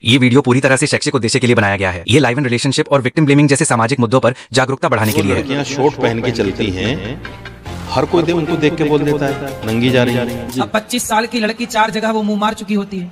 ये वीडियो पूरी तरह से शैक्षिक उद्देश्य के लिए बनाया गया है। ये लाइव इन रिलेशनशिप और विक्टिम ब्लेमिंग जैसे सामाजिक मुद्दों पर जागरूकता बढ़ाने के लिए है। लड़कियां शॉर्ट पहन के चलती हैं, हर कोई उनको देख के बोल देता है नंगी जा रही है। अब 25 साल की लड़की 4 जगह वो मुंह मार चुकी होती है,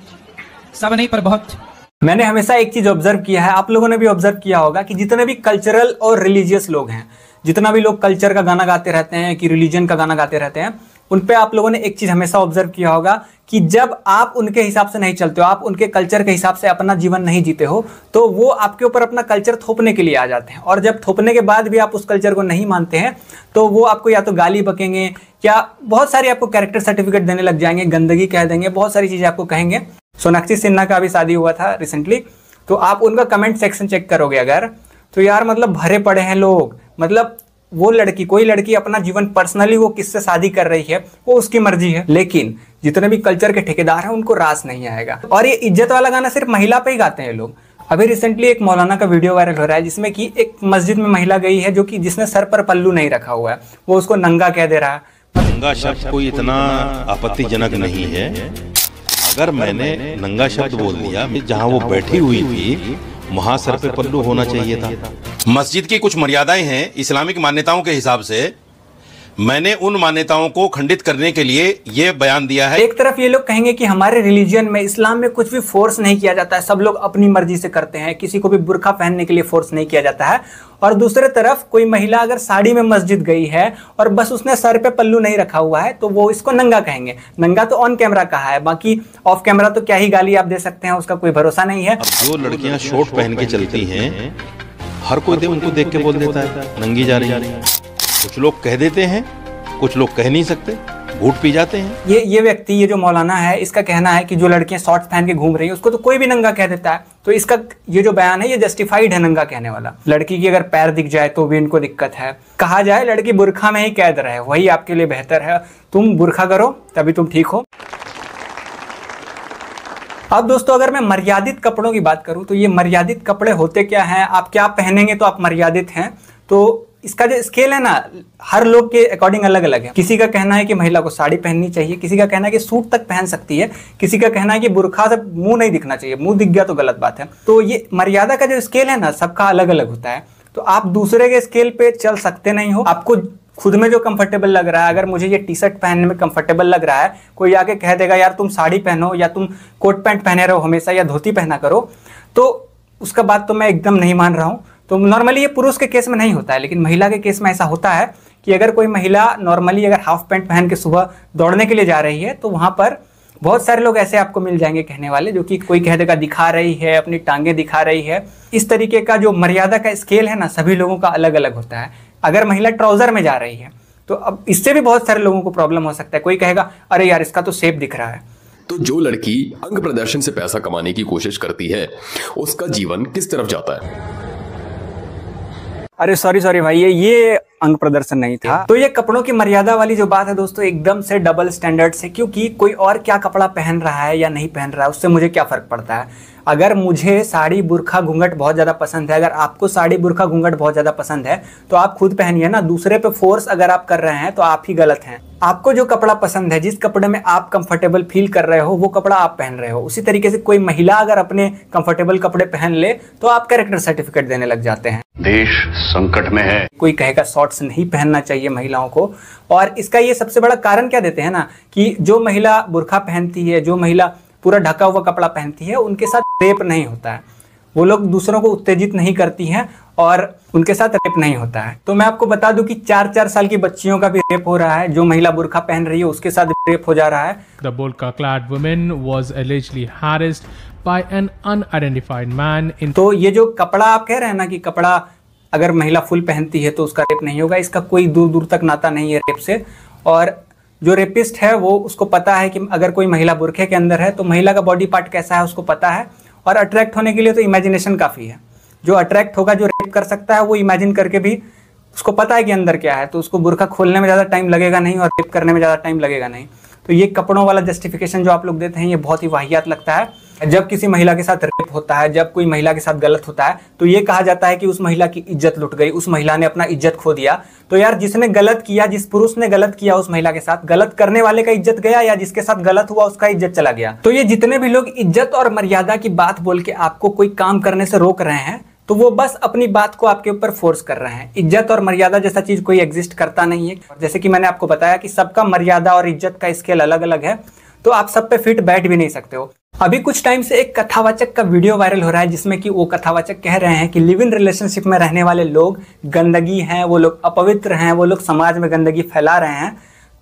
सब नहीं पर बहुत। मैंने हमेशा एक चीज ऑब्जर्व किया है, आप लोगों ने भी ऑब्जर्व किया होगा कि जितने भी कल्चरल और रिलीजियस लोग हैं, जितना भी लोग कल्चर का गाना गाते रहते हैं कि रिलीजन का गाना गाते रहते हैं, उन पे आप लोगों ने एक चीज हमेशा ऑब्जर्व किया होगा कि जब आप उनके हिसाब से नहीं चलते हो, आप उनके कल्चर के हिसाब से अपना जीवन नहीं जीते हो, तो वो आपके ऊपर अपना कल्चर थोपने के लिए आ जाते हैं। और जब थोपने के बाद भी आप उस कल्चर को नहीं मानते हैं तो वो आपको या तो गाली बकेंगे या बहुत सारी आपको कैरेक्टर सर्टिफिकेट देने लग जाएंगे, गंदगी कह देंगे, बहुत सारी चीजें आपको कहेंगे। सोनाक्षी सिन्हा का भी शादी हुआ था रिसेंटली, तो आप उनका कमेंट सेक्शन चेक करोगे अगर, तो यार मतलब भरे पड़े हैं लोग। मतलब वो लड़की, कोई लड़की अपना जीवन पर्सनली वो किससे शादी कर रही है वो उसकी मर्जी है, लेकिन जितने भी कल्चर के ठेकेदार हैं उनको रास नहीं आएगा। और ये इज्जत वाला गाना सिर्फ महिला पे ही गाते हैं लोग। अभी रिसेंटली एक मौलाना का वीडियो वायरल हो रहा है जिसमें कि एक मस्जिद में महिला गई है जो कि जिसने सर पर पल्लू नहीं रखा हुआ है, वो उसको नंगा कह दे रहा है। नंगा शब्द कोई इतना आपत्तिजनक नहीं है। अगर मैंने नंगा शब्द बोल दिया, जहाँ वो बैठी हुई थी वहां सर पे पल्लू होना चाहिए था। मस्जिद की कुछ मर्यादाएं हैं इस्लामिक मान्यताओं के हिसाब से, मैंने उन मान्यताओं को खंडित करने के लिए यह बयान दिया है। एक तरफ ये लोग कहेंगे कि हमारे रिलीजन में, इस्लाम में कुछ भी फोर्स नहीं किया जाता है, सब लोग अपनी मर्जी से करते हैं, किसी को भी बुर्का पहनने के लिए फोर्स नहीं किया जाता है। और दूसरे तरफ कोई महिला अगर साड़ी में मस्जिद गई है और बस उसने सर पे पल्लू नहीं रखा हुआ है तो वो इसको नंगा कहेंगे। नंगा तो ऑन कैमरा कहा है, बाकी ऑफ कैमरा तो क्या ही गाली आप दे सकते हैं, उसका कोई भरोसा नहीं है। अब जो लड़कियां शॉर्ट पहन के चलती हैं, हर कोई उनको देख के बोल देता है नंगी जा रही है। कुछ लोग कह देते हैं, कुछ लोग कह नहीं सकते, घूट पी जाते हैं। ये व्यक्ति, ये जो मौलाना है, इसका कहना है कि जो लड़कियां शॉर्ट्स पहन के घूम रही हैं उसको तो कोई भी नंगा कह देता है। तो इसका ये जो बयान है ये जस्टिफाइड है नंगा कहने वाला। लड़की की अगर पैर दिख जाए तो भी इनको दिक्कत है। कहा जाए लड़की बुर्खा में ही कैद रहे, वही आपके लिए बेहतर है। तुम बुर्खा करो तभी तुम ठीक हो। अब दोस्तों अगर मैं मर्यादित कपड़ों की बात करूं तो ये मर्यादित कपड़े होते क्या हैं, आप क्या पहनेंगे तो आप मर्यादित हैं। तो इसका जो स्केल है ना, हर लोग के अकॉर्डिंग अलग अलग है। किसी का कहना है कि महिला को साड़ी पहननी चाहिए, किसी का कहना है कि सूट तक पहन सकती है, किसी का कहना है कि बुर्खा से मुंह नहीं दिखना चाहिए, मुंह दिख गया तो गलत बात है। तो ये मर्यादा का जो स्केल है ना, सबका अलग अलग होता है। तो आप दूसरे के स्केल पे चल सकते नहीं हो। आपको खुद में जो कंफर्टेबल लग रहा है, अगर मुझे ये टी शर्ट पहनने में कंफर्टेबल लग रहा है, कोई आके कह देगा यार तुम साड़ी पहनो या तुम कोट पैंट पहने रहो हमेशा या धोती पहना करो, तो उसका बात तो मैं एकदम नहीं मान रहा हूँ। तो नॉर्मली ये पुरुष के केस में नहीं होता है, लेकिन महिला के केस में ऐसा होता है कि अगर कोई महिला नॉर्मली अगर हाफ पैंट पहन के सुबह दौड़ने के लिए जा रही है तो वहां पर बहुत सारे लोग ऐसे आपको मिल जाएंगे कहने वाले, जो कि कोई कह देगा दिखा रही है, अपनी टांगे दिखा रही है। इस तरीके का जो मर्यादा का स्केल है ना, सभी लोगों का अलग अलग होता है। अगर महिला ट्राउजर में जा रही है तो अब इससे भी बहुत सारे लोगों को प्रॉब्लम हो सकता है। कोई कहेगा अरे यार इसका तो शेप दिख रहा है। तो जो लड़की अंग प्रदर्शन से पैसा कमाने की कोशिश करती है उसका जीवन किस तरफ जाता है? अरे सॉरी भाई, ये अंग प्रदर्शन नहीं था। तो ये कपड़ों की मर्यादा वाली जो बात है दोस्तों, एकदम से डबल स्टैंडर्ड से, क्योंकि कोई और क्या कपड़ा पहन रहा है या नहीं पहन रहा है उससे मुझे क्या फर्क पड़ता है। अगर मुझे साड़ी बुर्खा घूंघट बहुत ज्यादा पसंद है, अगर आपको साड़ी बुर्खा घूंघट बहुत ज्यादा पसंद है तो आप खुद पहनिए ना। दूसरे पे फोर्स अगर आप कर रहे हैं तो आप ही गलत हैं। आपको जो कपड़ा पसंद है, जिस कपड़े में आप कंफर्टेबल फील कर रहे हो, वो कपड़ा आप पहन रहे हो। उसी तरीके से कोई महिला अगर अपने कंफर्टेबल कपड़े पहन ले तो आप कैरेक्टर सर्टिफिकेट देने लग जाते हैं। देश संकट में है। कोई कहेगा शॉर्ट्स नहीं पहनना चाहिए महिलाओं को, और इसका ये सबसे बड़ा कारण क्या देते हैं ना कि जो महिला बुर्खा पहनती है, जो महिला पूरा ढका हुआ कपड़ा पहनती है, उनके साथ रेप नहीं होता है। वो लोग दूसरों को उत्तेजित नहीं करती हैं और उनके साथ रेप नहीं होता है। तो मैं आपको बता दूं कि 4-4 साल की बच्चियों का भी रेप हो रहा है। जो महिला बुर्खा पहन रही है उसके साथ रेप हो जा रहा है। The burqa-clad woman was allegedly harassed by an unidentified man in... तो ये जो कपड़ा आप कह रहे हैं ना कि कपड़ा अगर महिला फुल पहनती है तो उसका रेप नहीं होगा, इसका कोई दूर दूर तक नाता नहीं है रेप से। और जो रेपिस्ट है वो, उसको पता है कि अगर कोई महिला बुर्खे के अंदर है तो महिला का बॉडी पार्ट कैसा है उसको पता है, और अट्रैक्ट होने के लिए तो इमेजिनेशन काफ़ी है। जो अट्रैक्ट होगा, जो रेप कर सकता है, वो इमेजिन करके भी उसको पता है कि अंदर क्या है, तो उसको बुर्खा खोलने में ज़्यादा टाइम लगेगा नहीं और रेप करने में ज़्यादा टाइम लगेगा नहीं। तो ये कपड़ों वाला जस्टिफिकेशन जो आप लोग देते हैं ये बहुत ही वाहियात लगता है। जब किसी महिला के साथ रेप होता है, जब कोई महिला के साथ गलत होता है, तो ये कहा जाता है कि उस महिला की इज्जत लुट गई, उस महिला ने अपना इज्जत खो दिया। तो यार जिसने गलत किया, जिस पुरुष ने गलत किया उस महिला के साथ, गलत करने वाले का इज्जत गया या जिसके साथ गलत हुआ उसका इज्जत चला गया। तो ये जितने भी लोग इज्जत और मर्यादा की बात बोल के आपको कोई काम करने से रोक रहे हैं, तो वो बस अपनी बात को आपके ऊपर फोर्स कर रहे हैं। इज्जत और मर्यादा जैसा चीज कोई एग्जिस्ट करता नहीं है। जैसे कि मैंने आपको बताया कि सबका मर्यादा और इज्जत का स्केल अलग अलग है, तो आप सब पे फिट बैठ भी नहीं सकते हो। अभी कुछ टाइम से एक कथावाचक का वीडियो वायरल हो रहा है, जिसमें कि वो कथावाचक कह रहे हैं कि लिव इन रिलेशनशिप में रहने वाले लोग गंदगी हैं, वो लोग अपवित्र हैं, वो लोग समाज में गंदगी फैला रहे हैं।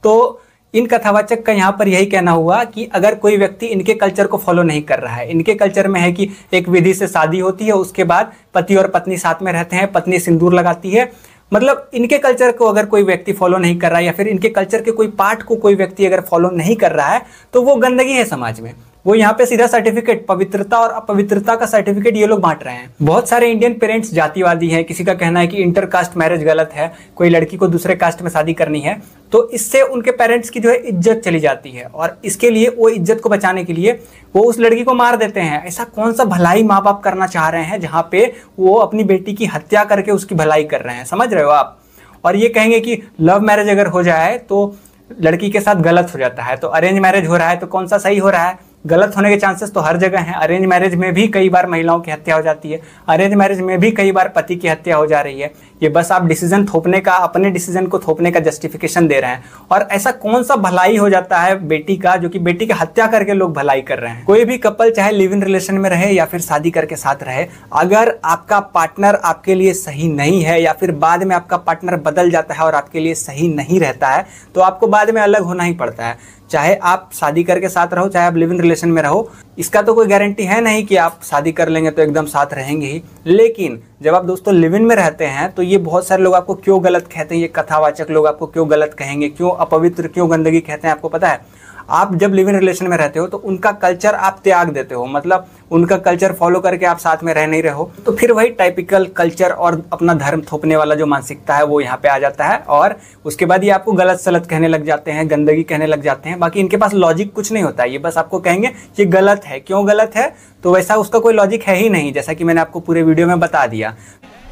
तो इन कथावाचक का यहाँ पर यही कहना हुआ कि अगर कोई व्यक्ति इनके कल्चर को फॉलो नहीं कर रहा है, इनके कल्चर में है कि एक विधि से शादी होती है, उसके बाद पति और पत्नी साथ में रहते हैं, पत्नी सिंदूर लगाती है, मतलब इनके कल्चर को अगर कोई व्यक्ति फॉलो नहीं कर रहा है या फिर इनके कल्चर के कोई पार्ट को कोई व्यक्ति अगर फॉलो नहीं कर रहा है, तो वो गंदगी है समाज में। वो यहाँ पे सीधा सर्टिफिकेट, पवित्रता और अपवित्रता का सर्टिफिकेट ये लोग बांट रहे हैं। बहुत सारे इंडियन पेरेंट्स जातिवादी हैं, किसी का कहना है कि इंटर कास्ट मैरिज गलत है, कोई लड़की को दूसरे कास्ट में शादी करनी है, तो इससे उनके पेरेंट्स की जो है इज्जत चली जाती है और इसके लिए वो इज्जत को बचाने के लिए वो उस लड़की को मार देते हैं। ऐसा कौन सा भलाई माँ बाप करना चाह रहे हैं जहाँ पे वो अपनी बेटी की हत्या करके उसकी भलाई कर रहे हैं, समझ रहे हो आप। और ये कहेंगे कि लव मैरिज अगर हो जाए तो लड़की के साथ गलत हो जाता है, तो अरेंज मैरिज हो रहा है तो कौन सा सही हो रहा है। गलत होने के चांसेस तो हर जगह हैं। अरेंज मैरिज में भी कई बार महिलाओं की हत्या हो जाती है, अरेंज मैरिज में भी कई बार पति की हत्या हो जा रही है। ये बस आप डिसीजन थोपने का, अपने डिसीजन को थोपने का जस्टिफिकेशन दे रहे हैं। और ऐसा कौन सा भलाई हो जाता है बेटी का, जो कि बेटी की हत्या करके लोग भलाई कर रहे हैं। कोई भी कपल चाहे लिव इन रिलेशन में रहे या फिर शादी करके साथ रहे, अगर आपका पार्टनर आपके लिए सही नहीं है या फिर बाद में आपका पार्टनर बदल जाता है और आपके लिए सही नहीं रहता है, तो आपको बाद में अलग होना ही पड़ता है। चाहे आप शादी करके साथ रहो, चाहे आप लिव इन रिलेशन में रहो, इसका तो कोई गारंटी है नहीं कि आप शादी कर लेंगे तो एकदम साथ रहेंगे ही। लेकिन जब आप दोस्तों लिव इन में रहते हैं तो ये बहुत सारे लोग आपको क्यों गलत कहते हैं, ये कथावाचक लोग आपको क्यों गलत कहेंगे, क्यों अपवित्र, क्यों गंदगी कहते हैं, आपको पता है। आप जब लिव इन रिलेशन में रहते हो तो उनका कल्चर आप त्याग देते हो, मतलब उनका कल्चर फॉलो करके आप साथ में रह नहीं रहे हो, तो फिर वही टाइपिकल कल्चर और अपना धर्म थोपने वाला जो मानसिकता है वो यहाँ पे आ जाता है और उसके बाद ये आपको गलत सलत कहने लग जाते हैं, गंदगी कहने लग जाते हैं। बाकी इनके पास लॉजिक कुछ नहीं होता है, ये बस आपको कहेंगे ये गलत है। क्यों गलत है, तो वैसा उसका कोई लॉजिक है ही नहीं, जैसा कि मैंने आपको पूरे वीडियो में बता दिया।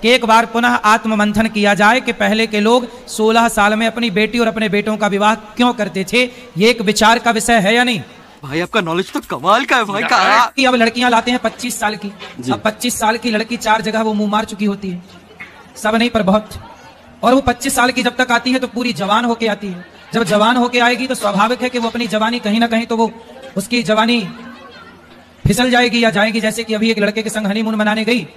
कि एक बार पुनः आत्ममंथन किया जाए कि पहले के लोग 16 साल में अपनी बेटी और अपने बेटों का विवाह क्यों करते थे। ये एक विचार का विषय है या नहीं भाई? आपका नॉलेज तो कमाल का है भाई। कि अब लड़कियां लाते हैं 25 साल की, अब 25 साल की लड़की 4 जगह वो मुंह मार चुकी होती है, सब नहीं पर बहुत। और वो 25 साल की जब तक आती है तो पूरी जवान होके आती है। जब जवान होके आएगी तो स्वाभाविक है कि वो अपनी जवानी कहीं ना कहीं तो वो उसकी जवानी फिसल जाएगी या जाएगी। जैसे कि अभी एक लड़के के संग हनीमून मनाने गई,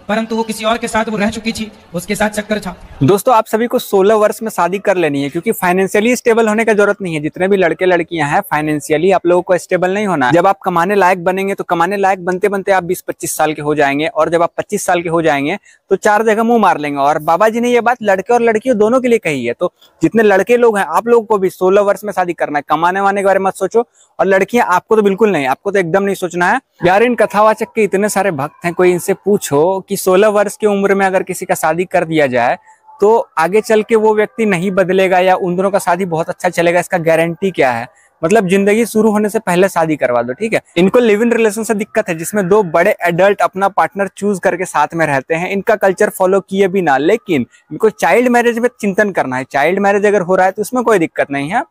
परंतु वो किसी और के साथ वो रह चुकी थी, उसके साथ चक्कर था। दोस्तों आप सभी को 16 वर्ष में शादी कर लेनी है, क्योंकि फाइनेंशियली स्टेबल होने का जरूरत नहीं है। जितने भी लड़के लड़कियां हैं फाइनेंशियली आप लोगों को स्टेबल नहीं होना है। जब आप कमाने लायक बनेंगे तो कमाने लायक बनते बनते आप 20-25 साल के हो जाएंगे और जब आप 25 साल के हो जाएंगे तो 4 जगह मुंह मार लेंगे। और बाबा जी ने ये बात लड़के और लड़कियों दोनों के लिए कही है। तो जितने लड़के लोग हैं आप लोगों को भी 16 वर्ष में शादी करना है। कमाने वाने के बारे में मत सोचो, और लड़कियां आपको तो बिल्कुल नहीं, आपको तो एकदम नहीं सोचना है। यार इन कथावाचक के इतने सारे भक्त हैं, कोई इनसे पूछो कि 16 वर्ष की उम्र में अगर किसी का शादी कर दिया जाए तो आगे चल के वो व्यक्ति नहीं बदलेगा या उन दोनों का शादी बहुत अच्छा चलेगा, इसका गारंटी क्या है। मतलब जिंदगी शुरू होने से पहले शादी करवा दो, ठीक है। इनको लिव इन रिलेशन से दिक्कत है, जिसमें 2 बड़े एडल्ट अपना पार्टनर चूज करके साथ में रहते हैं, इनका कल्चर फॉलो किए बिना। लेकिन इनको चाइल्ड मैरिज में चिंतन करना है। चाइल्ड मैरिज अगर हो रहा है तो उसमें कोई दिक्कत नहीं है।